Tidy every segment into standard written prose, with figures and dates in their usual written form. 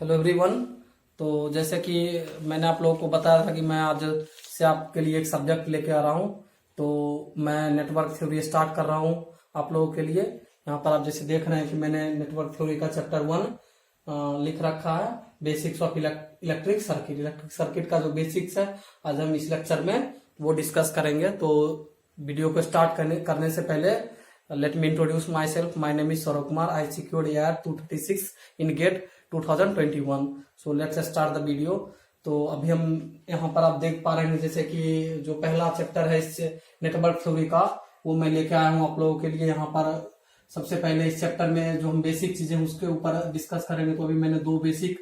Hello everyone. तो जैसे कि मैंने आप लोगों को बताया था कि मैं आज से आपके लिए एक सब्जेक्ट लेके आ रहा हूँ। तो मैं नेटवर्क थ्योरी स्टार्ट कर रहा हूँ आप लोगों के लिए। यहाँ पर आप जैसे देख रहे हैं कि मैंने नेटवर्क थ्योरी का चैप्टर 1 लिख रखा है, basics of electric circuit. Electric circuit का जो बेसिक्स है आज हम इस लेक्चर में वो डिस्कस करेंगे। तो वीडियो को स्टार्ट करने से पहले let me introduce myself. My name is Saurabh Kumar. I secured AR 236 in GATE 2021. So let's start the video. तो अभी हम यहाँ पर आप देख पा रहे हैं जैसे कि जो पहला चैप्टर है इस नेटवर्क थ्योरी का वो मैं लेके आया हूँ आप लोगों के लिए। यहाँ पर सबसे पहले इस चैप्टर में जो हम बेसिक चीजें उसके ऊपर डिस्कस करेंगे। तो अभी मैंने 2 बेसिक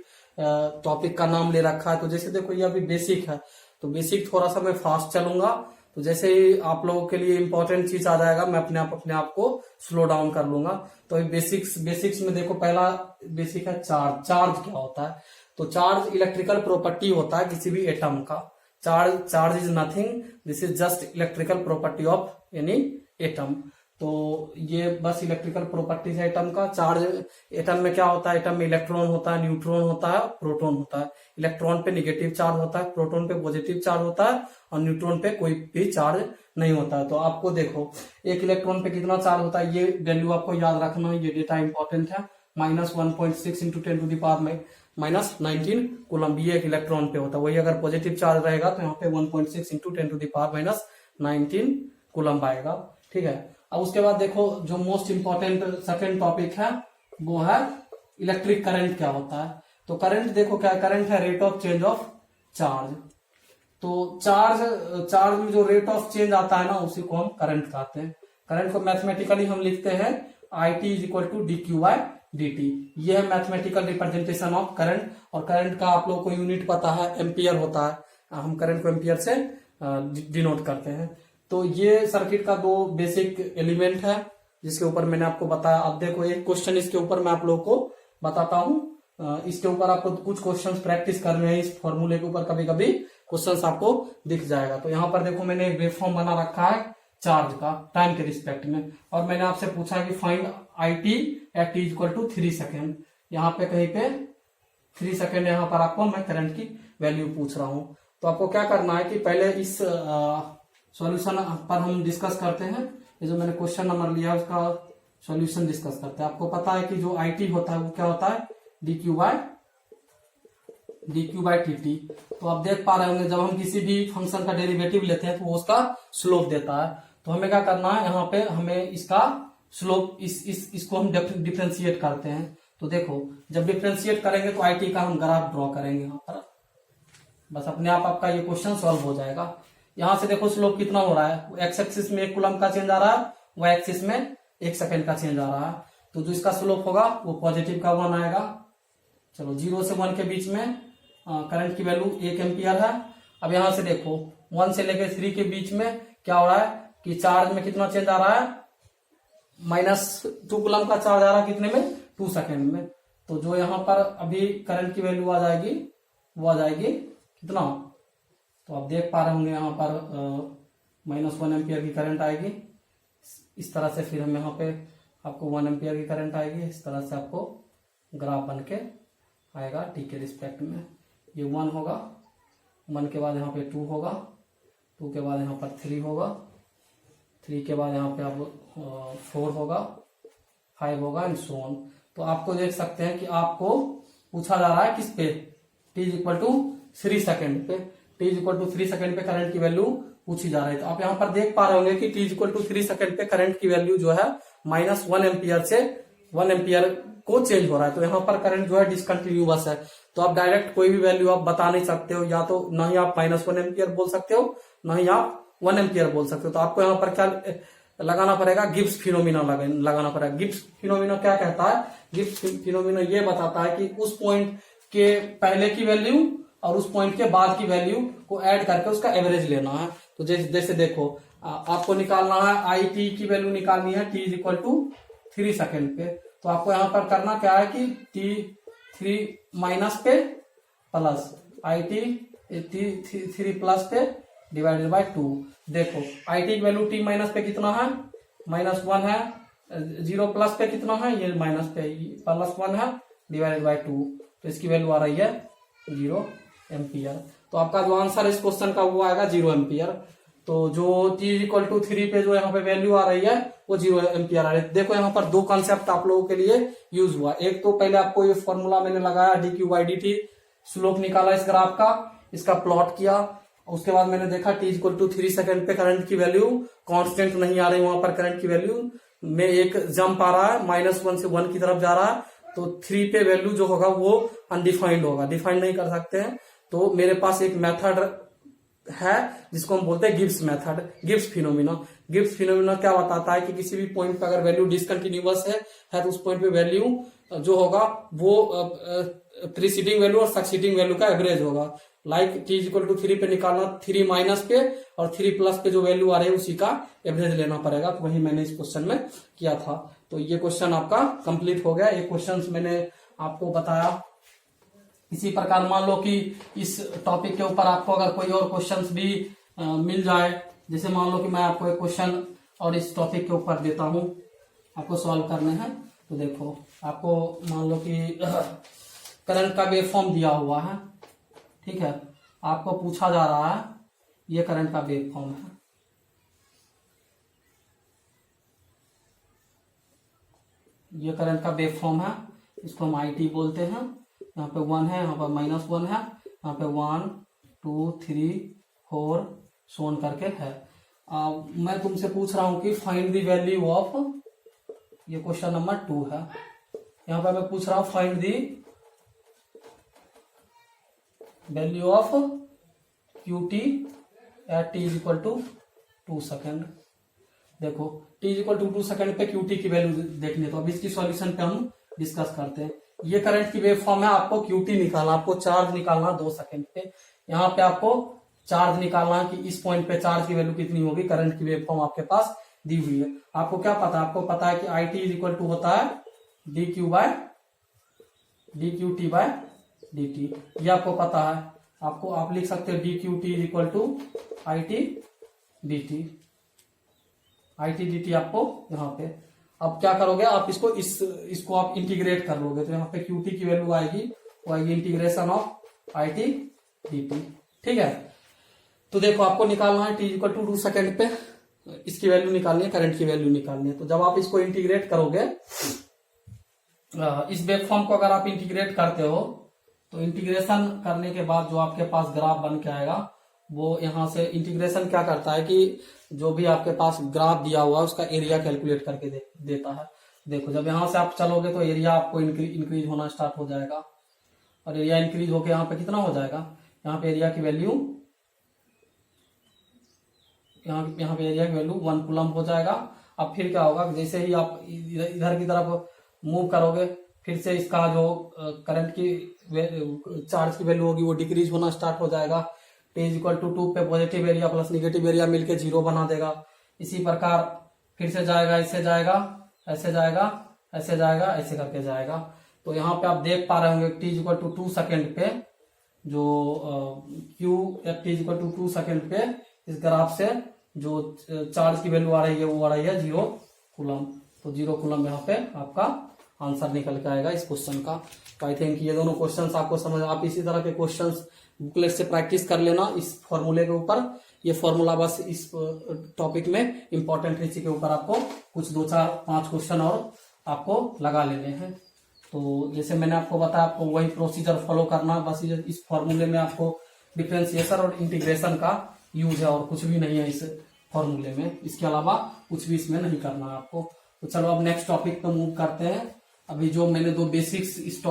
टॉपिक का नाम ले रखा है। तो जैसे देखो ये अभी बेसिक है, तो बेसिक थोड़ा सा मैं फास्ट चलूंगा। तो जैसे ही आप लोगों के लिए इंपॉर्टेंट चीज आ जाएगा मैं अपने आप को स्लो डाउन कर लूंगा। तो अभी बेसिक्स में देखो पहला बेसिक है चार्ज। चार्ज क्या होता है? तो चार्ज इलेक्ट्रिकल प्रॉपर्टी होता है किसी भी एटम का। Charge is nothing, this is just electrical property of any atom. तो ये बस इलेक्ट्रिकल प्रॉपर्टीज है एटम का। चार्ज एटम में क्या होता है? एटम में इलेक्ट्रॉन होता है, न्यूट्रॉन होता है, प्रोटॉन होता है। इलेक्ट्रॉन पे निगेटिव चार्ज होता है, प्रोटॉन पे पॉजिटिव चार्ज होता है और न्यूट्रॉन पे कोई भी चार्ज नहीं होता है। तो आपको देखो एक इलेक्ट्रॉन पे कितना चार्ज होता है ये वैल्यू आपको याद रखना है, ये डेटा इंपॉर्टेंट है। -1.6 इंटू 10⁻⁻19 कूलम ये एक इलेक्ट्रॉन पे होता है। वही अगर पॉजिटिव चार्ज रहेगा तो यहाँ पे 1.6 इंटू 10⁻⁻19 कूलम आएगा। ठीक है। अब उसके बाद देखो जो मोस्ट इंपॉर्टेंट सेकेंड टॉपिक है वो है इलेक्ट्रिक करंट क्या होता है। तो करंट देखो क्या करंट है? Rate of change of charge. तो चार्ज में जो रेट ऑफ चेंज आता है ना उसी को हम करंट कहते हैं। करंट को मैथमेटिकली हम लिखते हैं IT is equal to dQ/dt। ये है मैथमेटिकल रिप्रेजेंटेशन ऑफ करंट। और करंट का आप लोग को यूनिट पता है, एम्पियर होता है। हम करंट को एम्पियर से डिनोट करते हैं। तो ये सर्किट का 2 बेसिक एलिमेंट है जिसके ऊपर मैंने आपको बताया। अब देखो एक क्वेश्चन इसके ऊपर मैं आप लोगों को बताता हूं। इसके ऊपर आपको कुछ क्वेश्चंस प्रैक्टिस करने हैं। इस फॉर्मूले के ऊपर कभी कभी क्वेश्चंस आपको दिख जाएगा। तो यहाँ पर देखो मैंने एक वेवफॉर्म बना रखा है चार्ज का टाइम के रिस्पेक्ट में। और मैंने आपसे पूछा कि find IT at t equal to 3 second. यहाँ पे कहीं पे 3 सेकेंड यहाँ पर आपको मैं करंट की वैल्यू पूछ रहा हूँ। तो आपको क्या करना है कि पहले इस सॉल्यूशन पर हम डिस्कस करते हैं। ये जो मैंने क्वेश्चन नंबर लिया उसका सॉल्यूशन डिस्कस करते हैं। आपको पता है कि जो IT होता है वो क्या होता है? dQ/dt। तो आप देख पा रहे होंगे जब हम किसी भी फंक्शन का डेरिवेटिव लेते हैं तो वो उसका स्लोप देता है। तो हमें क्या करना है? यहाँ पे हमें इसका स्लोप इसको हम डिफ्रेंशिएट करते हैं। तो देखो जब डिफ्रेंशिएट करेंगे तो IT का हम ग्राफ ड्रॉ करेंगे यहाँ पर। बस अपने आप आपका ये क्वेश्चन सॉल्व हो जाएगा। यहां से देखो स्लोप कितना हो रहा है? एक्स एक्सिस में 1 कूलम का चेंज आ रहा है, वाई एक्सिस में 1 सेकेंड का चेंज आ रहा है। तो जो इसका स्लोप होगा वो पॉजिटिव का 1 आएगा। चलो 0 से 1 के बीच में करंट की वैल्यू 1 एम्पियर है। अब यहां से देखो 1 से लेकर 3 के बीच में क्या हो रहा है कि चार्ज में कितना चेंज आ रहा है? -2 कूलम का चार्ज आ रहा है कितने में? 2 सेकेंड में। तो जो यहाँ पर अभी करंट की वैल्यू आ जाएगी वो आ जाएगी कितना? तो आप देख पा रहे होंगे यहाँ पर -1 एम्पियर की करंट आएगी। इस तरह से फिर हम यहाँ पे आपको 1 एम्पियर की करंट आएगी। इस तरह से आपको ग्राफ बन के आएगा टी के रिस्पेक्ट में। ये 1 होगा, 1 के बाद यहाँ पे 2 होगा, 2 के बाद यहाँ पर 3 होगा, 3 के बाद यहाँ पे आप 4 होगा, 5 होगा एंड सो ऑन। तो आपको देख सकते हैं कि आपको पूछा जा रहा है किस पे? t is equal to 3 second पे। t is equal to 3 second पे करंट की वैल्यू पूछी जा रही है। तो आप यहाँ पर देख पा रहे होंगे कि t is equal to 3 second पे करंट की वैल्यू जो है -1 एम्पियर से 1 एम्पियर को चेंज हो रहा है। तो यहाँ पर करंट जो है डिसकंटिन्यूअस है। तो आप डायरेक्ट कोई भी वैल्यू आप बता नहीं सकते हो। या तो ना ही आप -1 एम्पियर बोल सकते हो, ना ही आप 1 एम्पियर बोल सकते हो। तो आपको यहाँ पर क्या लगाना पड़ेगा? गिब्स फिनोमिना लगाना पड़ेगा। गिब्स फिनोमिना क्या कहता है? गिब्स फिनोमिना ये बताता है कि उस पॉइंट के पहले की वैल्यू और उस पॉइंट के बाद की वैल्यू को ऐड करके उसका एवरेज लेना है। तो जैसे देखो आपको निकालना है IT की वैल्यू निकालनी है t is equal to 3 second पे। तो आपको यहाँ पर करना क्या है कि t3 माइनस पे प्लस IT 3 प्लस पे डिवाइडेड बाय 2। देखो IT की वैल्यू t माइनस पे कितना है? -1 है। 0 प्लस पे कितना है? ये माइनस पे प्लस 1 है डिवाइडेड बाय 2। तो इसकी वैल्यू आ रही है 0 एम्पियर। तो आपका जो आंसर इस क्वेश्चन का वो आएगा 0 एम्पियर। तो जो t=3 पे जो यहाँ पे वैल्यू आ रही है वो 0 एम्पियर आ रही है। देखो यहाँ पर दो कॉन्सेप्ट आप लोगों के लिए यूज हुआ। एक तो पहले आपको ये फॉर्मूला मैंने लगाया dq/dt, स्लोप निकाला इस ग्राफ का, इसका प्लॉट किया। उसके बाद मैंने देखा t=3 सेकंड पे करंट की वैल्यू कांस्टेंट नहीं आ रही, वहां पर करंट की वैल्यू में एक जंप आ रहा है, -1 से 1 की तरफ जा रहा है। तो 3 पे वैल्यू जो होगा वो अनडिफाइंड होगा, डिफाइंड नहीं कर सकते हैं। तो मेरे पास एक मेथड है जिसको हम बोलते हैं Gibbs method, Gibbs phenomena. Gibbs phenomena क्या बताता है कि किसी भी पॉइंट पे अगर वैल्यू डिसकंटिन्यूअस है तो उस पॉइंट पे वैल्यू जो होगा वो प्रीसीडिंग वैल्यू और सक्सीडिंग वैल्यू का एवरेज होगा। लाइक t=3 पे निकालना, 3 माइनस पे और 3 प्लस पे जो वैल्यू आ रही है उसी का एवरेज लेना पड़ेगा। तो वही मैंने इस क्वेश्चन में किया था। तो ये क्वेश्चन आपका कंप्लीट हो गया। ये क्वेश्चन मैंने आपको बताया। इसी प्रकार मान लो कि इस टॉपिक के ऊपर आपको अगर कोई और क्वेश्चंस भी मिल जाए, जैसे मान लो कि मैं आपको एक क्वेश्चन और इस टॉपिक के ऊपर देता हूं, आपको सॉल्व करने हैं। तो देखो आपको मान लो कि करंट का वेव फॉर्म दिया हुआ है, ठीक है। आपको पूछा जा रहा है ये करंट का वेव फॉर्म है, ये करंट का वेव फॉर्म है, इसको हम IT बोलते हैं। यहाँ पे 1 है, यहाँ पर -1 है, यहाँ पे 1 2 3 4 सोन करके है। मैं तुमसे पूछ रहा हूं कि फाइंड द वैल्यू ऑफ, ये क्वेश्चन नंबर 2 है। यहाँ पे मैं पूछ रहा हूं find the value of QT at t=2 second. देखो t=2 सेकेंड पे QT की वैल्यू देखने, तो अब इसकी सॉल्यूशन पे हम डिस्कस करते हैं। ये करंट की वेव फॉर्म है, आपको QT निकालना, आपको चार्ज निकालना 2 सेकेंड पे। यहाँ पे आपको चार्ज निकालना है कि इस पॉइंट पे चार्ज की वैल्यू कितनी होगी। करंट की वेव फॉर्म आपके पास दी हुई है। आपको क्या पता है, आपको पता है कि IT होता है dQ/dt, ये आपको पता है। आपको आप लिख सकते हो dQT/IT dt आपको यहाँ पे। अब क्या करोगे आप इसको इसको आप इंटीग्रेट कर लोगे, तो यहाँ पे QT की वैल्यू आएगी, वो आएगी इंटीग्रेशन ऑफ IT dt, ठीक है। तो देखो आपको निकालना है t=2 सेकेंड पे, इसकी वैल्यू निकालनी है, करंट की वैल्यू निकालनी है। तो जब आप इसको इंटीग्रेट करोगे, इस वेव फॉर्म को अगर आप इंटीग्रेट करते हो, तो इंटीग्रेशन करने के बाद जो आपके पास ग्राफ बन के आएगा, वो यहां से इंटीग्रेशन क्या करता है कि जो भी आपके पास ग्राफ दिया हुआ है उसका एरिया कैलकुलेट करके देता है। देखो जब यहां से आप चलोगे तो एरिया आपको इंक्रीज होना स्टार्ट हो जाएगा, और एरिया इंक्रीज होके यहाँ पे कितना हो जाएगा, यहाँ पे एरिया की वैल्यू, यहाँ पे एरिया की वैल्यू 1 कूलम हो जाएगा। अब फिर क्या होगा, जैसे ही आप इधर की तरफ मूव करोगे, फिर से इसका जो करंट की चार्ज की वैल्यू होगी वो डिक्रीज होना स्टार्ट हो जाएगा। t=2 पे positive area plus negative area मिलके 0 बना देगा। इसी प्रकार फिर से जाएगा, इससे जाएगा, ऐसे जाएगा, ऐसे जाएगा, ऐसे करके जाएगा। तो यहाँ पे आप देख पा रहे होंगे t=2 सेकेंड पे जो t=2 सेकेंड पे इस ग्राफ से जो चार्ज की वैल्यू आ रही है वो आ रही है 0 कूलम। तो 0 कूलम यहाँ पे आपका आंसर निकल के आएगा इस क्वेश्चन का। तो आई थिंक ये दोनों क्वेश्चंस आपको समझ, आप इसी तरह के क्वेश्चंस बुकलेट से प्रैक्टिस कर लेना इस फॉर्मूले के ऊपर। ये फॉर्मूला बस इस टॉपिक में इंपॉर्टेंट है, इसी के ऊपर आपको कुछ 2 4 5 क्वेश्चन और आपको लगा लेने हैं। तो जैसे मैंने आपको बताया, आपको वही प्रोसीजर फॉलो करना, बस इस फॉर्मूले में आपको डिफरेंशिएशन और इंटीग्रेशन का यूज है और कुछ भी नहीं है इस फॉर्मूले में। इसके अलावा कुछ भी इसमें नहीं करना है आपको। तो चलो अब नेक्स्ट टॉपिक पे मूव करते हैं। अभी जो मैंने 2 बेसिक्स इस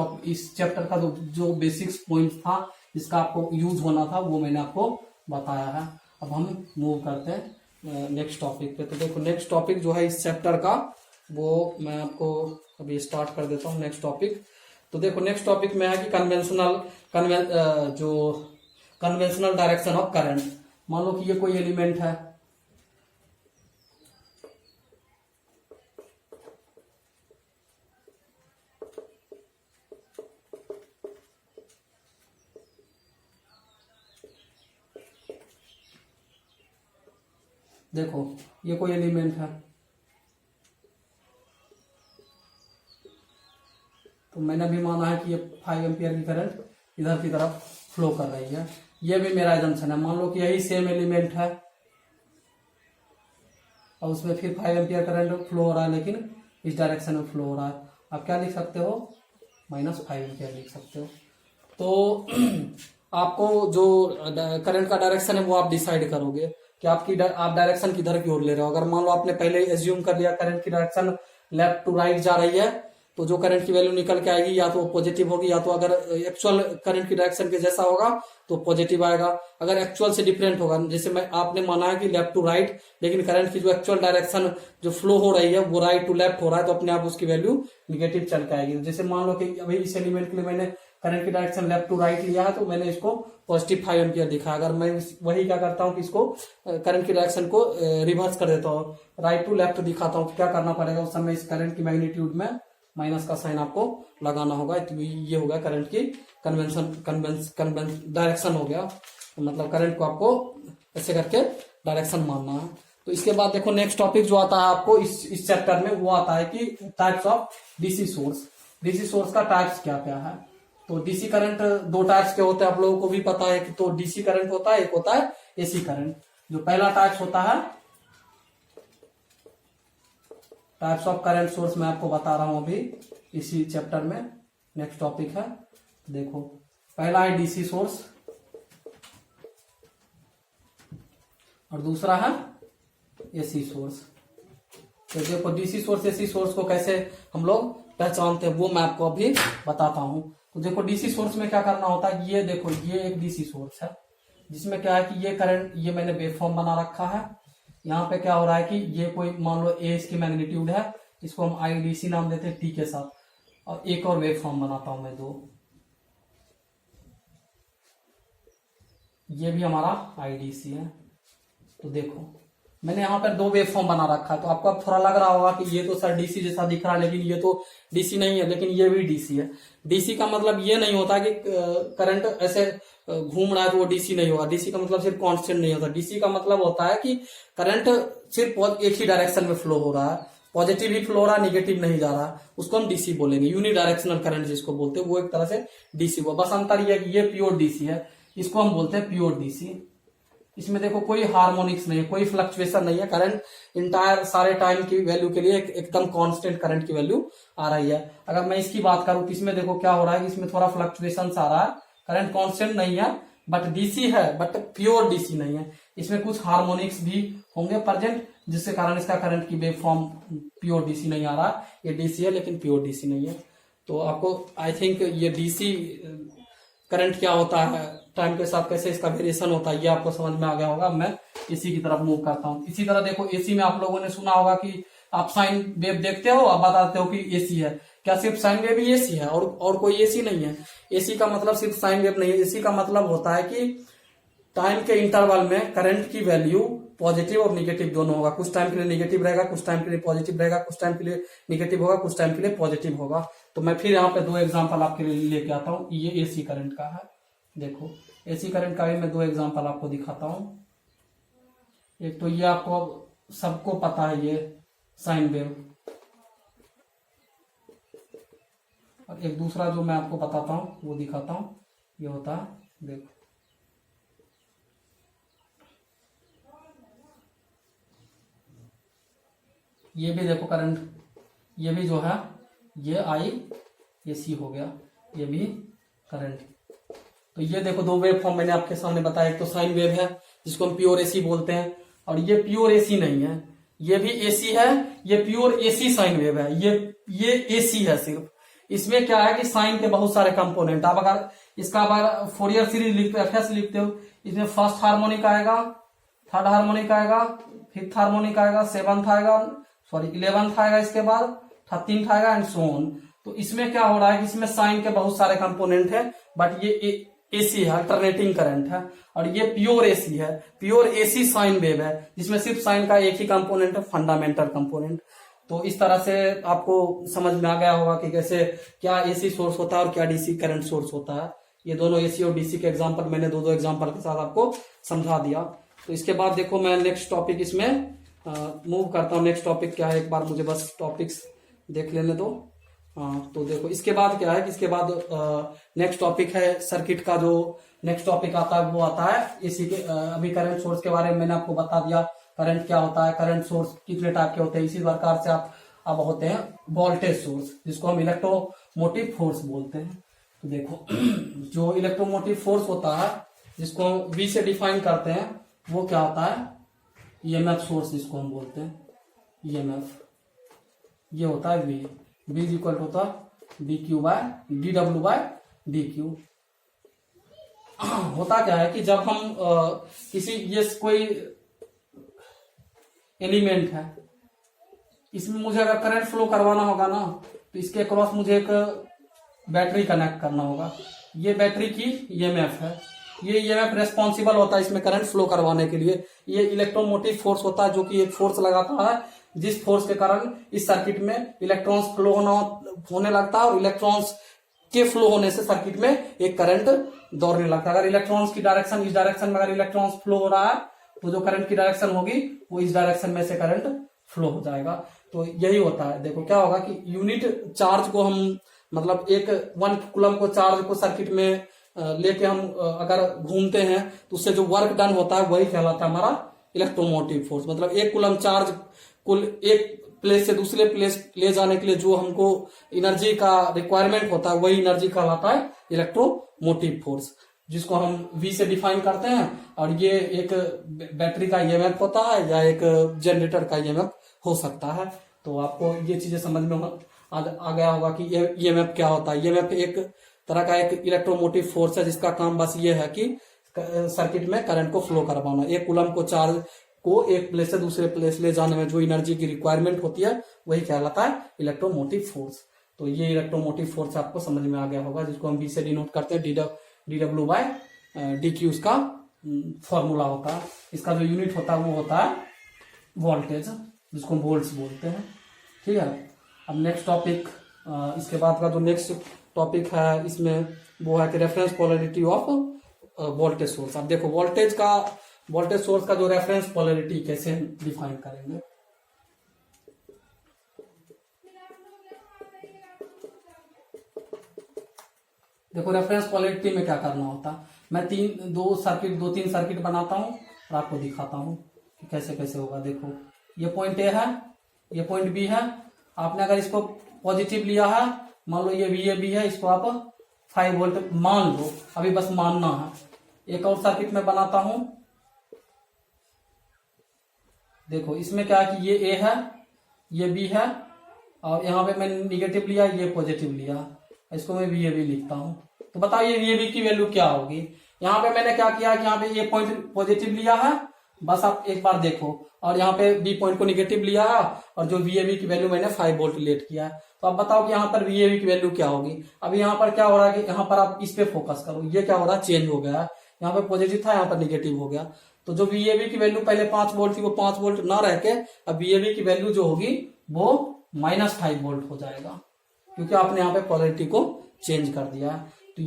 चैप्टर का जो बेसिक्स पॉइंट था जिसका आपको यूज होना था वो मैंने आपको बताया है। अब हम मूव करते हैं नेक्स्ट टॉपिक पे। तो देखो नेक्स्ट टॉपिक जो है इस चैप्टर का, वो मैं आपको अभी स्टार्ट कर देता हूँ नेक्स्ट टॉपिक। तो देखो नेक्स्ट टॉपिक में है कि कन्वेंशनल डायरेक्शन ऑफ करंट। मान लो कि ये कोई एलिमेंट है, देखो ये कोई एलिमेंट है, तो मैंने भी माना है कि ये 5 एम्पियर की करंट इधर की तरफ फ्लो कर रही है। ये भी मेरा एजम्पशन है। मान लो कि यही सेम एलिमेंट है और उसमें फिर 5 एम्पियर करंट फ्लो हो रहा है, लेकिन इस डायरेक्शन में फ्लो हो रहा है। आप क्या लिख सकते हो, -5 एम्पियर लिख सकते हो। तो आपको जो करंट का डायरेक्शन है वो आप डिसाइड करोगे कि आप डायरेक्शन किधर की ओर ले रहे हो। अगर मान लो आपने पहले एज्यूम कर लिया करंट की डायरेक्शन लेफ्ट टू राइट जा रही है, तो जो करंट की वैल्यू निकल के आएगी या तो पॉजिटिव होगी, या तो अगर एक्चुअल करंट की डायरेक्शन के जैसा होगा तो पॉजिटिव आएगा। अगर एक्चुअल से डिफरेंट होगा, जैसे आपने माना है कि लेफ्ट टू राइट, लेकिन करंट की जो एक्चुअल डायरेक्शन जो फ्लो हो रही है वो राइट टू लेफ्ट हो रहा है, तो अपने आप उसकी वैल्यू निगेटिव चल के आएगी। जैसे मान लो कि अभी इस एलिमेंट के लिए मैंने करंट की डायरेक्शन लेफ्ट टू राइट लिया है, तो मैंने इसको पॉजिटिव 5 एम्पियर दिखा। अगर मैं वही क्या करता हूँ कि इसको करंट की डायरेक्शन को रिवर्स कर देता हूँ, राइट टू लेफ्ट दिखाता हूँ, क्या करना पड़ेगा उस समय, इस करंट की मैग्नीट्यूड में माइनस का साइन आपको लगाना होगा। तो ये होगा करंट की कन्वेंशन डायरेक्शन हो गया। तो मतलब करंट को आपको ऐसे करके डायरेक्शन मानना है। तो इसके बाद देखो नेक्स्ट टॉपिक जो आता है आपको इस चैप्टर में, वो आता है कि types of DC source. DC source का टाइप्स क्या क्या है। तो डीसी करंट 2 टाइप्स के होते हैं, आप लोगों को भी पता है कि तो डीसी करंट होता है, एक होता है एसी करंट। जो पहला टाइप्स होता है, टाइप्स ऑफ करंट सोर्स, मैं आपको बता रहा हूं अभी इसी चैप्टर में, नेक्स्ट टॉपिक है। देखो पहला है डीसी सोर्स और दूसरा है एसी सोर्स। तो देखो डीसी सोर्स एसी सोर्स को कैसे हम लोग पहचानते हैं वो मैं आपको अभी बताता हूं। तो देखो डीसी सोर्स में क्या करना होता है, ये देखो ये एक डीसी सोर्स है जिसमें क्या है कि ये करंट, ये मैंने वेवफॉर्म बना रखा है। यहाँ पे क्या हो रहा है कि ये कोई मान लो ए इसकी मैग्नीट्यूड है, इसको हम आईडीसी नाम देते हैं टी के साथ, और एक और वेवफॉर्म बनाता हूं मैं 2, ये भी हमारा आईडीसी है। तो देखो मैंने यहाँ पर 2 वेवफॉर्म बना रखा है। तो आपको अब थोड़ा लग रहा होगा कि ये तो सर डीसी जैसा दिख रहा है, लेकिन ये तो डीसी नहीं है, लेकिन ये भी डीसी है। डीसी का मतलब ये नहीं होता कि करंट ऐसे घूम रहा है तो वो डीसी नहीं होगा। डीसी का मतलब सिर्फ कांस्टेंट नहीं होता। डीसी का मतलब होता है कि करंट सिर्फ एक ही डायरेक्शन में फ्लो हो रहा है, पॉजिटिव ही फ्लो हो रहा है, निगेटिव नहीं जा रहा, उसको हम डीसी बोलेंगे। यूनिडायरेक्शनल करंट जिसको बोलते हैं वो एक तरह से डीसी हुआ। बस अंतर ये है कि ये प्योर डीसी है, इसको हम बोलते हैं प्योर डीसी। इसमें देखो कोई हार्मोनिक्स नहीं है, कोई फ्लक्चुएशन नहीं है। करंट इंटायर सारे टाइम की वैल्यू के लिए एकदम कांस्टेंट करंट की वैल्यू आ रही है। अगर मैं इसकी बात करूं तो इसमें देखो क्या हो रहा है कि इसमें थोड़ा फ्लक्चुएशन आ रहा है, करंट कांस्टेंट नहीं है, बट डीसी है, बट प्योर डीसी नहीं है। इसमें कुछ हार्मोनिक्स भी होंगे प्रेजेंट, जिसके कारण इसका करंट की वेव फॉर्म प्योर डीसी नहीं आ रहा। ये डीसी है लेकिन प्योर डीसी नहीं है। तो आपको आई थिंक ये डीसी करंट क्या होता है, टाइम के साथ कैसे इसका वेरिएशन होता है, ये आपको समझ में आ गया होगा। मैं एसी की तरफ मूव करता हूँ। इसी तरह देखो एसी में आप लोगों ने सुना होगा कि आप साइन वेव देखते हो, आप बताते हो कि एसी है। क्या सिर्फ साइन वेव ही एसी है और कोई एसी नहीं है? एसी का मतलब सिर्फ साइन वेव नहीं है। एसी का मतलब होता है कि टाइम के इंटरवल में करंट की वैल्यू पॉजिटिव और निगेटिव दोनों होगा। कुछ टाइम के लिए निगेटिव रहेगा, कुछ टाइम के लिए पॉजिटिव रहेगा, कुछ टाइम के लिए निगेटिव होगा, कुछ टाइम के लिए पॉजिटिव होगा। तो मैं फिर यहाँ पे 2 एग्जांपल आपके लिए लेके आता हूँ। ये एसी करंट का है। देखो एसी करंट का भी मैं 2 एग्जांपल आपको दिखाता हूँ। एक तो ये आपको सबको पता है, ये साइन वेव, और एक दूसरा जो मैं आपको बताता हूँ वो दिखाता हूँ। ये होता है, देखो ये भी देखो करंट, ये भी जो है ये आई एसी हो गया, ये भी करंट। तो ये देखो 2 वेव फॉर्म मैंने आपके सामने बताया। एक तो साइन वेव है जिसको हम प्योर एसी बोलते हैं, और ये प्योर एसी नहीं है, ये भी एसी है, ये प्योर एसी साइन वेव है। ये एसी है सिर्फ। इसमें क्या है कि साइन के बहुत सारे कंपोनेंट, आप अगर इसका अगर फोरियर सीरीज लिखते हो, एफएस लिखते हो, इसमें फर्स्ट हार्मोनिक आएगा, थर्ड हार्मोनिक आएगा, फिफ्थ हार्मोनिक आएगा, 7th आएगा, 11th आएगा, इसके बाद 13th आएगा एंड सो ऑन। तो इसमें क्या हो रहा है कि इसमें साइन के बहुत सारे कंपोनेंट है, बट ये एसी है, अल्टरनेटिंग करंट है, और ये प्योर एसी है, प्योर एसी साइन वेव है, जिसमें सिर्फ साइन का एक ही कंपोनेंट है, फंडामेंटल कंपोनेंट। तो इस तरह से आपको समझ में आ गया होगा कि कैसे क्या एसी सोर्स होता है और क्या डीसी करंट सोर्स होता है। ये दोनों एसी और डीसी के एग्जांपल मैंने 2 एग्जांपल के साथ आपको समझा दिया। तो इसके बाद देखो मैं नेक्स्ट टॉपिक इसमें मूव करता हूँ। नेक्स्ट टॉपिक क्या है, एक बार मुझे बस टॉपिक्स देख लेने दो। हाँ, तो देखो इसके बाद क्या है कि इसके बाद नेक्स्ट टॉपिक है सर्किट का। जो नेक्स्ट टॉपिक आता है वो आता है इसी के अभी करंट सोर्स के बारे में मैंने आपको बता दिया। करंट क्या होता है, करंट सोर्स कितने टाइप के होते हैं, इसी प्रकार से आप अब होते हैं वोल्टेज सोर्स, जिसको हम इलेक्ट्रोमोटिव फोर्स बोलते हैं। तो देखो जो इलेक्ट्रोमोटिव फोर्स होता है जिसको हम वी से डिफाइन करते हैं वो क्या होता है, ईएमएफ सोर्स जिसको हम बोलते हैं ईएमएफ। ये होता है V, V is equal to होता है D Q by D W by D Q. होता क्या है कि जब हम किसी ये कोई एलिमेंट है, इसमें मुझे अगर करंट फ्लो करवाना होगा ना तो इसके अक्रॉस मुझे एक बैटरी कनेक्ट करना होगा। ये बैटरी की ईएमएफ है, ये ईएमएफ रेस्पॉन्सिबल होता है इसमें करंट फ्लो करवाने के लिए। ये इलेक्ट्रोमोटिव फोर्स होता है जो कि एक फोर्स लगाता है जिस फोर्स के कारण इस सर्किट में इलेक्ट्रॉन्स फ्लो होने लगता है और इलेक्ट्रॉन्स के फ्लो होने से सर्किट में एक करंट दौड़ने लगता है। अगर इलेक्ट्रॉन्स की डायरेक्शन इस डायरेक्शन में अगर इलेक्ट्रॉन्स फ्लो हो रहा है तो जो करंट की डायरेक्शन होगी वो इस डायरेक्शन में से करंट फ्लो हो जाएगा। तो यही होता है। देखो क्या होगा कि यूनिट चार्ज को हम मतलब एक 1 कूलम को चार्ज को सर्किट में लेके हम अगर घूमते हैं तो उससे जो वर्क डन होता है वही कहलाता है हमारा इलेक्ट्रोमोटिव फोर्स। मतलब 1 कूलम चार्ज कुल एक प्लेस से दूसरे प्लेस ले जाने के लिए जो हमको एनर्जी का रिक्वायरमेंट होता है वही एनर्जी कहलाता है इलेक्ट्रोमोटिव फोर्स, जिसको हम वी से डिफाइन करते हैं। और ये एक बैटरी का ईएमएफ होता है या एक जनरेटर का ईएमएफ हो सकता है। तो आपको ये चीजें समझ में आ गया होगा कि ईएमएफ क्या होता है। ईएमएफ एक तरह का एक इलेक्ट्रोमोटिव फोर्स है जिसका काम बस ये है कि सर्किट में करंट को फ्लो करवाना। 1 कूलम को चार्ज को एक प्लेस से दूसरे प्लेस ले जाने में जो एनर्जी की रिक्वायरमेंट होती है वही कहलाता है इलेक्ट्रोमोटिव फोर्स। तो ये इलेक्ट्रोमोटिव फोर्स आपको समझ में आ गया होगा, जिसको हम वी से डिनोट करते हैं D W by D Q इसका फॉर्मूला होता है। इसका जो यूनिट होता है वो होता है वोल्टेज, जिसको हम वोल्ट्स बोलते हैं। ठीक है, अब नेक्स्ट टॉपिक इसके बाद का जो नेक्स्ट टॉपिक है इसमें वो है कि reference polarity of voltage source. अब देखो वोल्टेज सोर्स का जो रेफरेंस पोलैरिटी कैसे हम डिफाइन करेंगे। देखो रेफरेंस पोलैरिटी में क्या करना होता है, मैं 2-3 सर्किट बनाता हूं और आपको दिखाता हूं कि कैसे कैसे होगा। देखो ये पॉइंट ए है, ये पॉइंट बी है। आपने अगर इसको पॉजिटिव लिया है, मान लो ये VAB है, इसको आप 5 वोल्ट मान लो, अभी बस मानना है। एक और सर्किट में बनाता हूं। देखो इसमें क्या है कि ये A है, ये B है और यहाँ पे मैंने निगेटिव लिया, ये पॉजिटिव लिया, इसको मैं VAB लिखता हूं। तो बताओ ये VAB की वैल्यू क्या होगी। यहाँ पे मैंने क्या किया कि यहाँ पे ये पॉइंट पॉजिटिव लिया है, बस आप एक बार देखो, और यहाँ पे B पॉइंट को निगेटिव लिया है और जो VAB की वैल्यू मैंने 5 वोल्ट लेट किया है। तो आप बताओ कि यहाँ पर VAB की वैल्यू क्या होगी। अभी यहाँ पर क्या हो रहा है कि यहाँ पर आप इस पे फोकस करो, ये क्या हो रहा है, चेंज हो गया है। यहाँ पे पॉजिटिव था, यहाँ पर निगेटिव हो गया। तो जो VAB की वैल्यू पहले 5 वोल्ट थी वो 5 वोल्ट ना रह के अब VAB की वैल्यू जो होगी वो -5 वोल्ट हो जाएगा, क्योंकि आपने यहाँ पे पोलैरिटी को चेंज कर दिया है। तो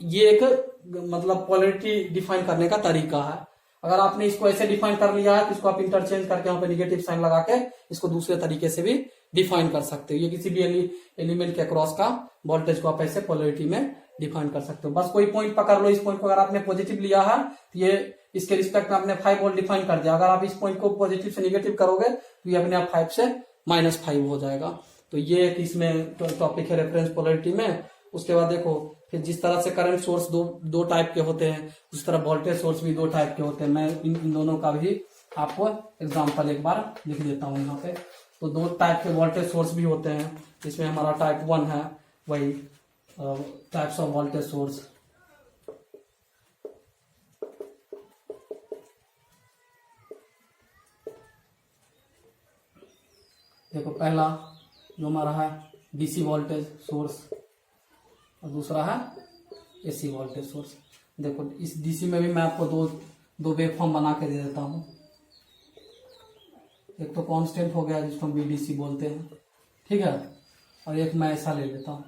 ये एक मतलब पोलैरिटी डिफाइन करने का तरीका है। अगर आपने इसको ऐसे डिफाइन कर लिया है तो इसको आप इंटरचेंज करके यहाँ पे निगेटिव साइन लगा के इसको दूसरे तरीके से भी डिफाइन कर सकते हो। ये किसी भी एलिमेंट के अक्रॉस का वोल्टेज को आप ऐसे पोलैरिटी में डिफाइन कर सकते हो। बस कोई पॉइंट पकड़ लो, इस पॉइंट को अगर आपने पॉजिटिव लिया है तो ये इसके रिस्पेक्ट में आपने 5 वोल्ट डिफाइन कर दिया। अगर आप इस पॉइंट को पॉजिटिव से निगेटिव करोगे तो ये अपने आप 5 से -5 हो जाएगा। तो ये एक इसमें टॉपिक है रेफरेंस पोलैरिटी में। उसके बाद देखो फिर जिस तरह से करंट सोर्स दो टाइप के होते हैं, उस तरह वोल्टेज सोर्स भी 2 टाइप के होते हैं। मैं इन दोनों का भी आपको एग्जांपल एक बार लिख देता हूँ यहाँ पे। तो 2 टाइप के वोल्टेज सोर्स भी होते हैं। इसमें हमारा टाइप 1 है, वही टाइप्स ऑफ वोल्टेज सोर्स। देखो पहला जो हमारा है DC वोल्टेज सोर्स और दूसरा है AC वोल्टेज सोर्स। देखो इस DC में भी मैं आपको दो वेवफॉर्म बना के दे देता हूं। एक तो कांस्टेंट हो गया जिसको हम VDC बोलते हैं, ठीक है, और एक मैं ऐसा ले लेता हूं।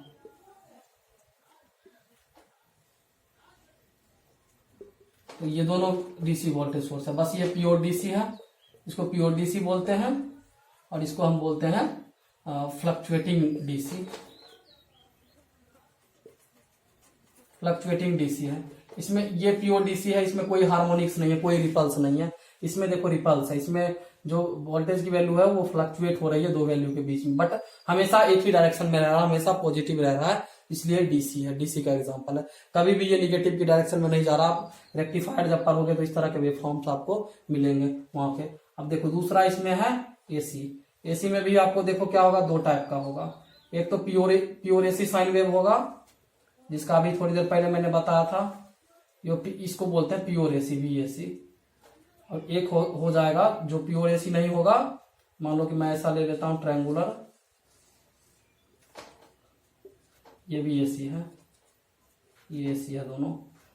तो ये दोनों DC वोल्टेज सोर्स है, बस ये प्योर DC है, इसको प्योर DC बोलते हैं और इसको हम बोलते हैं फ्लक्चुएटिंग डीसी, फ्लक्चुएटिंग डीसी है। इसमें ये प्योर डीसी है, इसमें कोई हार्मोनिक्स नहीं है, कोई रिपल्स नहीं है। इसमें देखो रिपल्स है, इसमें जो वोल्टेज की वैल्यू है वो फ्लक्चुएट हो रही है दो वैल्यू के बीच में, बट हमेशा एक ही डायरेक्शन में रह रहा है, हमेशा पॉजिटिव रह रहा है, इसलिए डीसी है। डीसी का एग्जांपल है। कभी भी ये निगेटिव की डायरेक्शन में नहीं जा रहा। आप रेक्टिफायर जब करोगे तो इस तरह के वेवफॉर्म्स आपको मिलेंगे वहां पे। अब देखो दूसरा इसमें है एसी। एसी में भी आपको देखो क्या होगा, दो टाइप का होगा। एक तो प्योर एसी साइन वेव होगा, जिसका अभी थोड़ी देर पहले मैंने बताया था, इसको बोलते हैं प्योर एसी, वीएसी। और एक हो जाएगा जो प्योर एसी नहीं होगा। मान लो कि मैं ऐसा ले लेता हूं ट्रायंगुलर, ये भी एसी है, ये एसी है दोनों।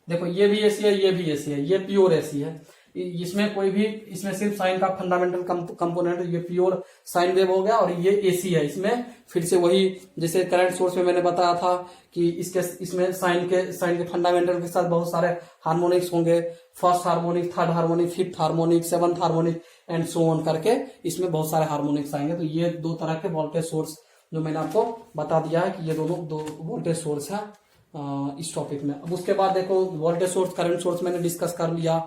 देखो ये भी एसी है, ये भी एसी है, ये प्योर एसी है। इसमें कोई भी, इसमें सिर्फ साइन का फंडामेंटल कंपोनेंट, ये प्योर साइन वेव हो गया, और ये एसी है। इसमें फिर से वही जैसे करंट सोर्स में मैंने बताया था कि इसमें साइन के फंडामेंटल के साथ बहुत सारे हार्मोनिक्स होंगे। First harmonic, third harmonic, fifth harmonic, seventh harmonic and so on करके इसमें बहुत सारे हार्मोनिक्स आएंगे। तो ये दो तरह के वोल्टेज सोर्स जो मैंने आपको बता दिया है कि ये दोनों दो वोल्टेज सोर्स है इस टॉपिक में। अब उसके बाद देखो वोल्टेज सोर्स, करंट सोर्स मैंने डिस्कस कर लिया,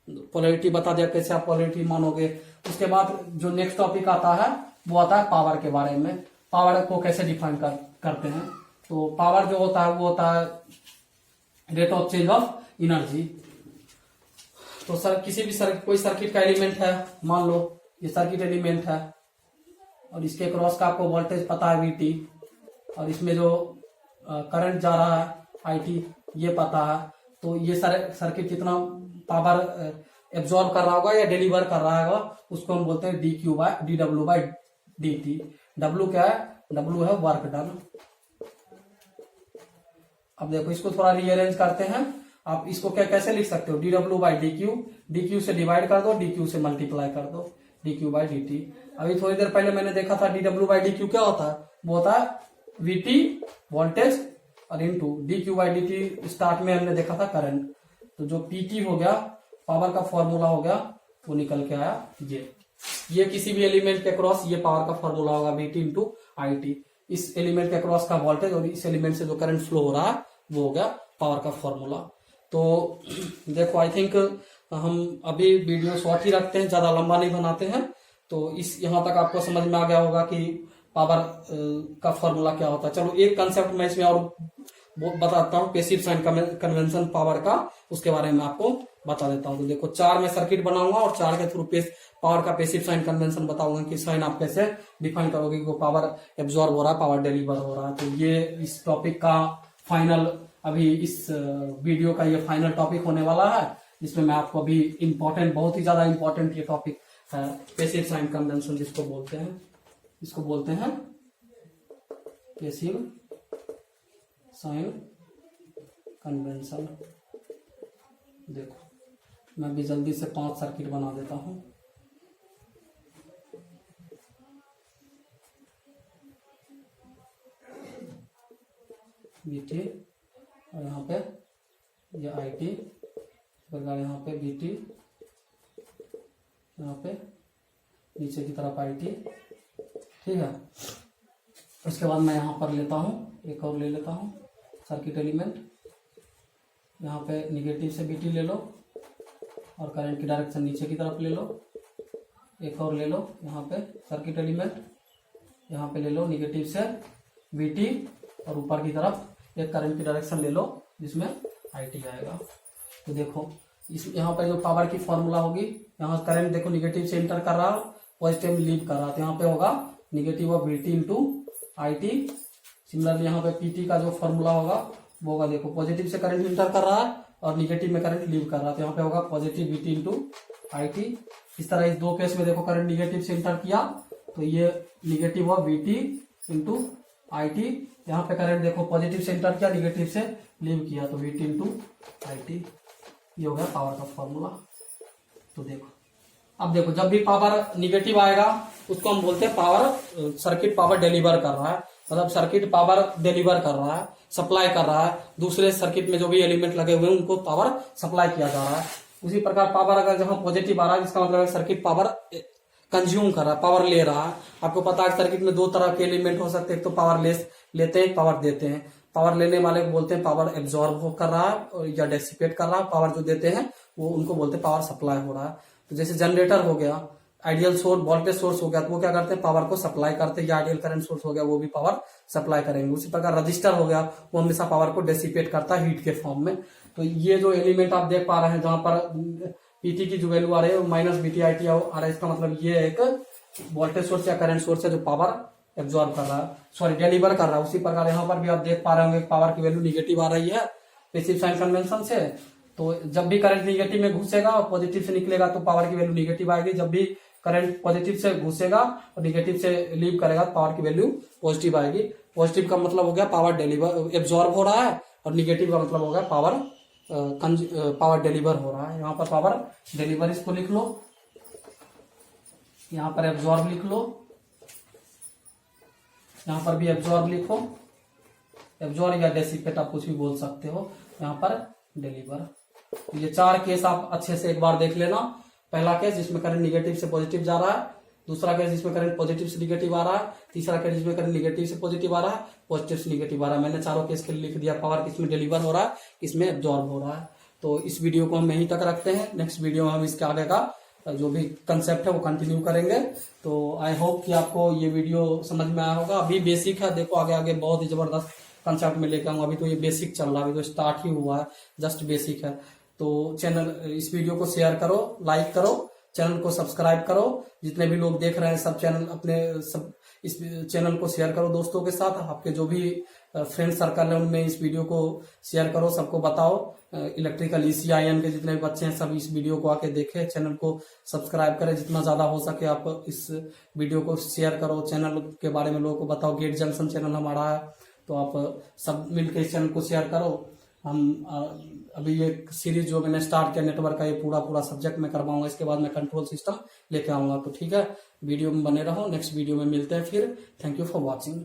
पोलैरिटी बता दिया कैसे आप पोलैरिटी मानोगे। उसके बाद जो नेक्स्ट टॉपिक आता है वो आता है पावर के बारे में। पावर को कैसे डिफाइन करते हैं। तो पावर जो होता है वो होता है rate of change of energy. तो सर किसी भी कोई सर्किट का एलिमेंट है, मान लो ये सर्किट एलिमेंट है, और इसके क्रॉस का आपको वोल्टेज पता है वीटी, और इसमें जो करंट जा रहा है आईटी ये पता है। तो ये सारे सर्किट कितना पावर एब्जॉर्ब कर रहा होगा या डिलीवर कर रहा होगा, उसको हम बोलते हैं D W by D T. W क्या है, डब्ल्यू है वर्क डन। अब देखो इसको थोड़ा रीअरेंज करते हैं। आप इसको क्या कैसे लिख सकते हो, D W by D Q, D Q से डिवाइड कर दो, डी क्यू से मल्टीप्लाई कर दो, D Q by D T. अभी थोड़ी देर पहले मैंने देखा था D W by D Q क्या होता है, वो होता है वीटी वोल्टेज और into D Q by D T. Start में हमने देखा था करंट। तो जो पीटी हो गया, पावर का फॉर्मूला हो गया, वो निकल के आया ये किसी भी एलिमेंट के क्रॉस ये पावर का फॉर्मूला होगा वीटी इंटू आई टी। इस एलिमेंट के क्रॉस का वोल्टेज और इस एलिमेंट से जो करंट फ्लो हो रहा है वो हो गया पावर का फॉर्मूला। तो देखो आई थिंक हम अभी वीडियो शॉर्ट ही रखते हैं, ज्यादा लंबा नहीं बनाते हैं। तो इस यहां तक आपको समझ में आ गया होगा कि पावर का फॉर्मूला क्या होता है। चलो एक कंसेप्ट मैं इसमें और बताता हूँ, पैसिव साइन कन्वेंशन पावर का, उसके बारे में आपको बता देता हूँ। तो देखो चार मैं सर्किट बनाऊंगा और चार के थ्रू पावर का पैसिव साइन कन्वेंशन बताऊंगा कि साइन आप कैसे डिफाइन करोगे कि वो पावर एब्जॉर्ब हो रहा है, पावर डिलीवर हो रहा है। तो ये इस टॉपिक का फाइनल, अभी इस वीडियो का ये फाइनल टॉपिक होने वाला है, जिसमें मैं आपको अभी इम्पोर्टेंट, बहुत ही ज्यादा इम्पोर्टेंट ये टॉपिक है पैसिव साइन कन्वेंशन, जिसको बोलते हैं, इसको बोलते हैं पैसिव साइन कन्वेंशन। देखो मैं भी जल्दी से 5 सर्किट बना देता हूं। बीटी और यहाँ पे ये आईटी, प्रकार यहाँ पे बीटी, यहाँ पे नीचे की तरफ आईटी, ठीक है। उसके बाद मैं यहाँ पर लेता हूँ, एक और ले लेता हूँ सर्किट एलिमेंट। यहाँ पे निगेटिव से बीटी ले लो और करंट की डायरेक्शन नीचे की तरफ ले लो। एक और ले लो यहाँ पे सर्किट एलिमेंट, यहाँ पे ले लो निगेटिव से बीटी और ऊपर की तरफ एक करंट की डायरेक्शन ले लो जिसमें आईटी आएगा। तो देखो इस यहाँ पे जो पावर की फॉर्मूला होगी, यहाँ करंट देखो निगेटिव से इंटर कर रहा, पॉजिटिव लीव कर रहा, तो यहाँ पे होगा negative of BT into IT. Similarly यहाँ पे पीटी का जो फॉर्मूला होगा वो होगा, देखो पॉजिटिव से करंट इंटर कर रहा है और निगेटिव में करंट लीव कर रहा है, तो यहाँ पे होगा पॉजिटिव बीटी इंटू आईटी। इस तरह इस दो केस में देखो करंट निगेटिव से इंटर किया तो ये negative of BT into IT. यहाँ पे करंट देखो पॉजिटिव से इंटर किया, निगेटिव से लीव किया, तो बीटी इंटू आईटी। ये हो गया पावर का फॉर्मूला। तो देखो अब देखो जब भी पावर निगेटिव आएगा उसको हम बोलते हैं पावर, सर्किट पावर डिलीवर कर रहा है, मतलब सर्किट पावर डिलीवर कर रहा है, सप्लाई कर रहा है। दूसरे सर्किट में जो भी एलिमेंट लगे हुए हैं उनको पावर सप्लाई किया जा रहा है। उसी प्रकार पावर अगर जहां पॉजिटिव आ रहा है, इसका मतलब सर्किट पावर कंज्यूम कर रहा है, पावर ले रहा है। आपको पता है सर्किट में दो तरह के एलिमेंट हो सकते हैं, एक तो पावर लेस लेते हैं, पावर देते हैं। पावर लेने वाले को बोलते हैं पावर एब्जॉर्ब कर रहा है या डेसिपेट कर रहा है। पावर जो देते हैं वो उनको बोलते हैं पावर सप्लाई हो रहा है। तो जैसे जनरेटर हो गया, आइडियल सोर्स, वोल्टेज सोर्स हो गया, तो वो क्या करते हैं, पावर को सप्लाई करते हैं, या आइडियल करंट सोर्स हो गया वो भी पावर सप्लाई करेंगे। उसी प्रकार रजिस्टर हो गया, वो हमेशा पावर को डेसिपेट करता है हीट के फॉर्म में। तो ये जो एलिमेंट आप देख पा रहे हैं जहां पर पीटी की जो वैल्यू आ रही है वो माइनस बीटी आई टी आ रहा है, इसका मतलब ये एक वोल्टेज सोर्स या करंट सोर्स है जो पावर एब्जॉर्ब कर रहा है, सॉरी डिलीवर कर रहा है। उसी प्रकार यहाँ पर भी आप देख पा रहे होंगे पावर की वैल्यू निगेटिव आ रही है पैसिव साइन कन्वेंशन से। तो जब भी करंट निगेटिव में घुसेगा और पॉजिटिव से निकलेगा तो पावर की वैल्यू निगेटिव आएगी। जब भी करंट पॉजिटिव से घुसेगा और निगेटिव से लीव करेगा तो पावर की वैल्यू पॉजिटिव आएगी। पॉजिटिव का मतलब हो गया पावर डिलीवर एब्जॉर्ब हो रहा है, और निगेटिव का मतलब हो गया पावर डिलीवर हो रहा है। यहाँ पर पावर डिलीवर इसको लिख लो, यहाँ पर एब्जॉर्ब लिख लो, यहाँ पर भी एब्जॉर्ब लिखो, एब्जॉर्ब या डेसिपेट आप कुछ भी बोल सकते हो। यहाँ पर डिलीवर। ये चार केस आप अच्छे से एक बार देख लेना। पहला केस जिसमें करंट निगेटिव से पॉजिटिव जा रहा है, दूसरा केस जिसमें करंट पॉजिटिव से निगेटिव आ रहा है, तीसरा केस जिसमें करंट निगेटिव से पॉजिटिव आ रहा है, पॉजिटिव से निगेटिव आ रहा है। मैंने चारों केस के लिए लिख दिया, पावर किसमें डिलीवर हो रहा है, किसमें एब्जॉर्ब हो रहा है। तो इस वीडियो को हम यहीं तक रखते हैं। नेक्स्ट वीडियो में हम इसके आगे का जो भी कंसेप्ट है वो कंटिन्यू करेंगे। तो आई होप कि आपको ये वीडियो समझ में आया होगा। अभी बेसिक है, देखो आगे आगे बहुत ही जबरदस्त कंसेप्ट में लेकर आऊंगा। अभी तो ये बेसिक चल रहा है, अभी तो स्टार्ट ही हुआ है, जस्ट बेसिक है। तो चैनल, इस वीडियो को शेयर करो, लाइक करो, चैनल को सब्सक्राइब करो। जितने भी लोग देख रहे हैं सब चैनल अपने सब इस चैनल को शेयर करो दोस्तों के साथ। आपके जो भी फ्रेंड सर्कल है उनमें इस वीडियो को शेयर करो, सबको बताओ। इलेक्ट्रिकल ECIN के जितने भी बच्चे हैं सब इस वीडियो को आके देखें, चैनल को सब्सक्राइब करें। जितना ज्यादा हो सके आप इस वीडियो को शेयर करो, चैनल के बारे में लोगों को बताओ। गेट जंक्शन चैनल हमारा है, तो आप सब मिलकर इस चैनल को शेयर करो। हम अभी ये सीरीज जो मैंने स्टार्ट किया नेटवर्क का, ये पूरा सब्जेक्ट में करवाऊंगा। इसके बाद मैं कंट्रोल सिस्टम लेके आऊंगा। तो ठीक है, वीडियो में बने रहो। नेक्स्ट वीडियो में मिलते हैं फिर। Thank you for watching.